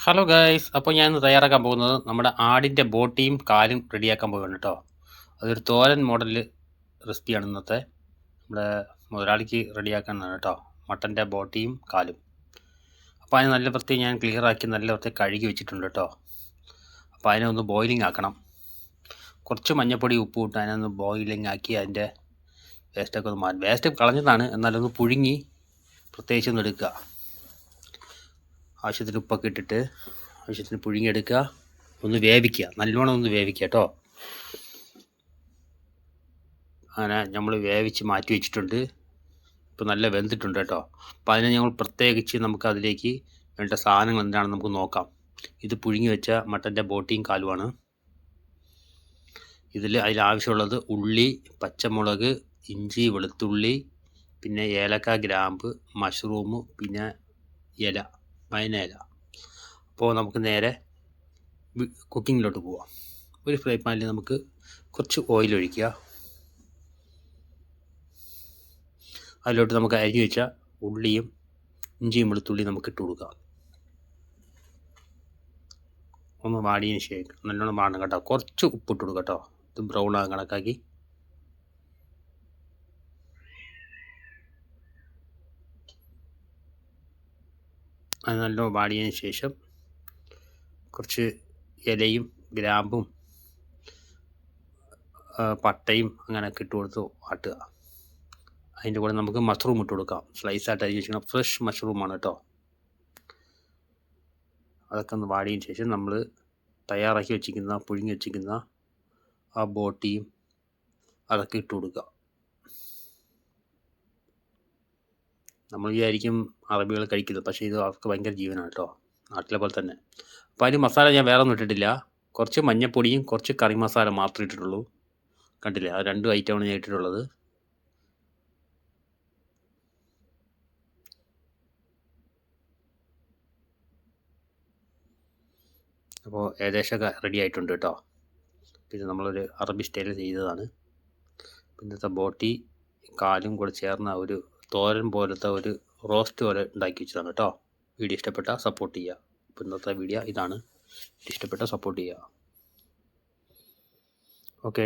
Hello guys, അപ്പോൾ ഞാൻ ഇന്ന് തയ്യാറാക്കാൻ പോകുന്നത് നമ്മുടെ ആടിൻ്റെ ബോട്ടിയും കാലും റെഡിയാക്കാൻ പോകുകയാണ് കേട്ടോ. അതൊരു തോരൻ മോഡൽ റെസിപ്പിയാണ് ഇന്നത്തെ. നമ്മുടെ മുതലാളിക്ക് റെഡിയാക്കാനാണ് കേട്ടോ, മട്ടൻ്റെ ബോട്ടിയും കാലും. അപ്പോൾ അതിന് നല്ല വൃത്തി ഞാൻ ക്ലിയറാക്കി നല്ല വൃത്തി കഴുകി വെച്ചിട്ടുണ്ട് കേട്ടോ. അപ്പോൾ അതിനെ ഒന്ന് ബോയിലിംഗ് ആക്കണം. കുറച്ച് മഞ്ഞൾപ്പൊടി ഉപ്പ് ഇട്ട് അതിനൊന്ന് ബോയിലിംഗ് ആക്കി അതിൻ്റെ വേസ്റ്റൊക്കെ ഒന്ന് മാറ്റി, വേസ്റ്റ് കളഞ്ഞതാണ്, എന്നാലൊന്ന് പുഴുങ്ങി പ്രത്യേകിച്ച് ഒന്ന് എടുക്കുക. ആവശ്യത്തിന് ഉപ്പൊക്കെ ഇട്ടിട്ട് ആവശ്യത്തിന് പുഴുങ്ങിയെടുക്കുക, ഒന്ന് വേവിക്കുക, നല്ലോണം ഒന്ന് വേവിക്കുക കേട്ടോ. അങ്ങനെ നമ്മൾ വേവിച്ച് മാറ്റി വെച്ചിട്ടുണ്ട്. ഇപ്പോൾ നല്ല വെന്തിട്ടുണ്ട് കേട്ടോ. അപ്പോൾ അതിനെ ഞങ്ങൾ പ്രത്യേകിച്ച് നമുക്ക് അതിലേക്ക് വേണ്ട സാധനങ്ങൾ എന്താണെന്ന് നമുക്ക് നോക്കാം. ഇത് പുഴുങ്ങി വെച്ച മട്ടൻ്റെ ബോട്ടിയും കാലുമാണ്. അതിലാവശ്യമുള്ളത് ഉള്ളി, പച്ചമുളക്, ഇഞ്ചി, വെളുത്തുള്ളി, പിന്നെ ഏലക്ക, ഗ്രാമ്പ്, മഷ്റൂം, പിന്നെ വയനയില. അപ്പോൾ നമുക്ക് നേരെ കുക്കിങ്ങിലോട്ട് പോവാം. ഒരു ഫ്രൈ പാനിൽ നമുക്ക് കുറച്ച് ഓയിൽ ഒഴിക്കുക. അതിലോട്ട് നമുക്ക് അരിഞ്ഞു വെച്ച ഉള്ളിയും ഇഞ്ചിയും വെളുത്തുള്ളിയും നമുക്ക് ഇട്ട് കൊടുക്കാം. ഒന്ന് വാടിയതിന് ശേഷം നല്ലോണം വാടണം കേട്ടോ. കുറച്ച് ഉപ്പിട്ട് കൊടുക്കുക കേട്ടോ. ഇത് ബ്രൗൺ ആകാൻ കണക്കാക്കി. അത് നല്ലോണം വാടിയതിന് ശേഷം കുറച്ച് ഇലയും ഗ്രാമ്പും പട്ടയും അങ്ങനെയൊക്കെ ഇട്ട് കൊടുത്ത് വാട്ടുക. അതിൻ്റെ കൂടെ നമുക്ക് മഷ്റൂം ഇട്ട് കൊടുക്കാം. സ്ലൈസായിട്ട് അരിഞ്ഞ് വെച്ചിരിക്കുന്ന ഫ്രഷ് മഷ്റൂമാണ് കേട്ടോ. അതൊക്കെ ഒന്ന് വാടിയതിന് ശേഷം നമ്മൾ തയ്യാറാക്കി വെച്ചിരിക്കുന്ന പുഴുങ്ങി വെച്ചിരിക്കുന്ന ആ ബോട്ടിയും അതൊക്കെ ഇട്ട് കൊടുക്കുക. നമ്മൾ വിചാരിക്കും അറബികൾ കഴിക്കുന്നത്, പക്ഷേ ഇത് അവർക്ക് ഭയങ്കര ജീവനാണ് കേട്ടോ, നാട്ടിലെ പോലെ തന്നെ. അപ്പോൾ അതിന് മസാല ഞാൻ വേറെ ഒന്നും ഇട്ടിട്ടില്ല. കുറച്ച് മഞ്ഞൾപ്പൊടിയും കുറച്ച് കറി മസാല മാത്രമേ ഇട്ടിട്ടുള്ളൂ. കണ്ടില്ലേ, ആ 2 ഐറ്റമാണ് ഞാൻ ഇട്ടിട്ടുള്ളത്. അപ്പോൾ ഏകദേശമൊക്കെ റെഡി ആയിട്ടുണ്ട് കേട്ടോ. ഇത് നമ്മളൊരു അറബി സ്റ്റൈലിൽ ചെയ്തതാണ്. ഇന്നത്തെ ബോട്ടി കാലും കൂടെ ചേർന്ന ഒരു തോരൻ പോലത്തെ ഒരു റോസ്റ്റ് പോലെ ഉണ്ടാക്കി വെച്ചതാണ് കേട്ടോ. വീഡിയോ ഇഷ്ടപ്പെട്ടാൽ സപ്പോർട്ട് ചെയ്യുക. അപ്പോൾ ഇന്നത്തെ വീഡിയോ ഇതാണ്. ഇഷ്ടപ്പെട്ടാൽ സപ്പോർട്ട് ചെയ്യുക. ഓക്കെ.